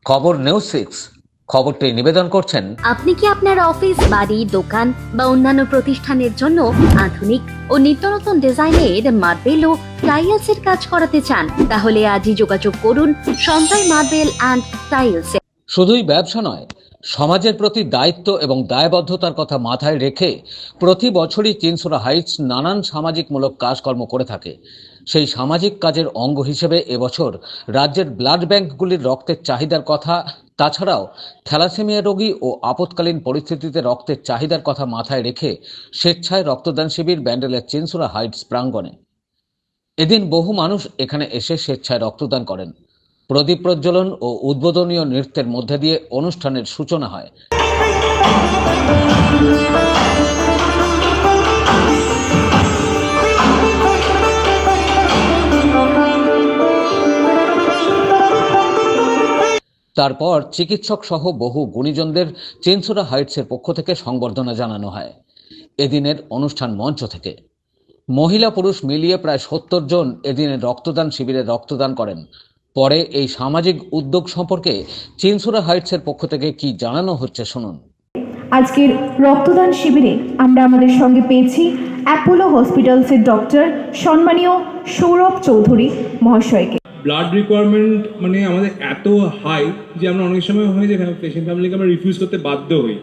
খবর নিউজ 6 খবরটি নিবেদন করছেন। আপনি কি আপনার অফিস, বাড়ি, দোকান বা অন্যান্য প্রতিষ্ঠানের জন্য আধুনিক ও নিত্যনতুন ডিজাইনের মার্বেল ও টাইলসের কাজ করাতে চান? তাহলে আজই যোগাযোগ করুন সঞ্জয় মার্বেল অ্যান্ড টাইলস। শুধুই ব্যবসা নয়, সমাজের প্রতি দায়িত্ব এবং দায়বদ্ধতার কথা মাথায় রেখে প্রতি বছরই চিনসুরা হাইটস নানান সামাজিকমূলক কাজকর্ম করে থাকে। সেই সামাজিক কাজের অঙ্গ হিসেবে এবছর রাজ্যের ব্লাড ব্যাংকগুলির রক্তের চাহিদার কথা, তাছাড়াও থ্যালাসেমিয়া রোগী ও আপৎকালীন পরিস্থিতিতে রক্তের চাহিদার কথা মাথায় রেখে স্বেচ্ছায় রক্তদান শিবির ব্যান্ডেলের চিনসুরা হাইটস প্রাঙ্গণে। এদিন বহু মানুষ এখানে এসে স্বেচ্ছায় রক্তদান করেন। প্রদীপ প্রজ্বলন ও উদ্বোধনীয় নৃত্যের মধ্যে দিয়ে অনুষ্ঠানের সূচনা হয়। তারপর চিকিৎসক সহ বহু গুণীজনদের চিনসুরা হাইটসের পক্ষ থেকে সংবর্ধনা জানানো হয়। এদিনের অনুষ্ঠান মঞ্চ থেকে মহিলা পুরুষ মিলিয়ে প্রায় ৭০ জন এদিনের রক্তদান শিবিরে রক্তদান করেন। পরে এই সামাজিক উদ্যোগ সম্পর্কে চিনসুরা হাইটসের পক্ষ থেকে কি জানানো হচ্ছে শুনুন। আজকের রক্তদান শিবিরে আমরা আমাদের সঙ্গে পেয়েছি অ্যাপোলো হসপিটালসের ডক্টর সম্মানীয় সৌরভ চৌধুরী মহাশয়কে। ব্লাড রিকোয়ারমেন্ট মানে আমাদের এত হাই যে আমরা অনেক সময় হয় যে পেশেন্ট ফ্যামিলিকে আমরা রিফিউজ করতে বাধ্য হই।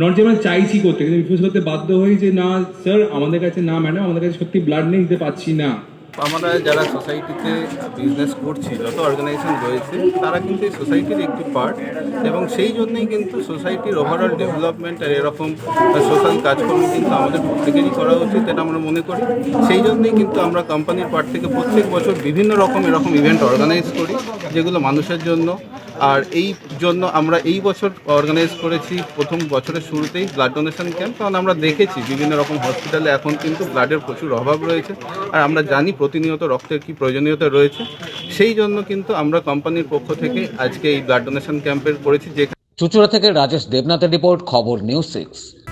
নট যে আমরা চাইছি করতে, কিন্তু রিফিউজ করতে বাধ্য হই যে না স্যার আমাদের কাছে, না ম্যাডাম আমাদের কাছে সত্যি ব্লাড নেই, দিতে পারছি না। আমরা যারা সোসাইটিতে বিজনেস করছি, যত অর্গানাইজেশন রয়েছে তারা কিন্তু এই সোসাইটির একটি পার্ট, এবং সেই জন্যই কিন্তু সোসাইটির ওভারঅল ডেভেলপমেন্ট আর এরকম সোশ্যাল কাজকর্ম কিন্তু আমাদের প্রত্যেকেরই করা উচিত, এটা আমরা মনে করি। সেই জন্যই কিন্তু আমরা কোম্পানির পার্ট থেকে প্রত্যেক বছর বিভিন্ন রকম এরকম ইভেন্ট অর্গানাইজ করি যেগুলো মানুষের জন্য। আর এই জন্য আমরা এই বছর অর্গানাইজ করেছি প্রথম বছরের শুরুতেই ব্লাড ডোনেশন ক্যাম্প, কারণ আমরা দেখেছি বিভিন্ন রকম হসপিটালে এখন কিন্তু ব্লাডের প্রচুর অভাব রয়েছে, আর আমরা জানি প্রতিনিয়ত রক্তের কী প্রয়োজনীয়তা রয়েছে। সেই জন্য কিন্তু আমরা কোম্পানির পক্ষ থেকে আজকে এই ব্লাড ডোনেশন ক্যাম্পের করেছি। চুঁচুড়া থেকে রাজেশ দেবনাথের রিপোর্ট, খবর নিউজ 6।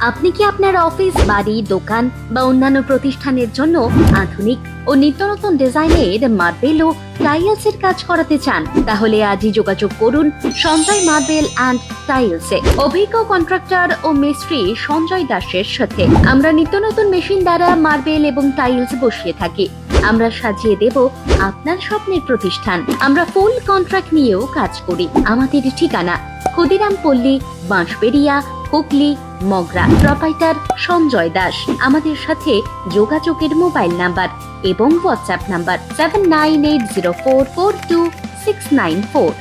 আপনি কি আপনার অফিস, বাড়ি, দোকান বা অন্যান্য প্রতিষ্ঠানের জন্য আধুনিক ও নিত্যনতুন ডিজাইনের মার্বেল ও টাইলসের কাজ করাতে চান? তাহলে আজই যোগাযোগ করুন সঞ্জয় মার্বেল অ্যান্ড টাইলসে। অভিজ্ঞ কন্ট্রাক্টর ও মিস্ত্রি সঞ্জয় দাসের সাথে আমরা নিত্যনতুন মেশিন দ্বারা মার্বেল এবং টাইলস বসিয়ে থাকি। আমরা সাজিয়ে দেব আপনার স্বপ্নের প্রতিষ্ঠান। আমরা ফুল কন্ট্রাক্ট নিয়েও কাজ করি। আমাদের ঠিকানা ক্ষুদিরাম পল্লী, বাঁশবেড়িয়া, হুগলি, মগরা। প্রোপাইটার সঞ্জয় দাস। আমাদের সাথে যোগাযোগের মোবাইল নাম্বার এবং হোয়াটসঅ্যাপ নাম্বার 7980442694।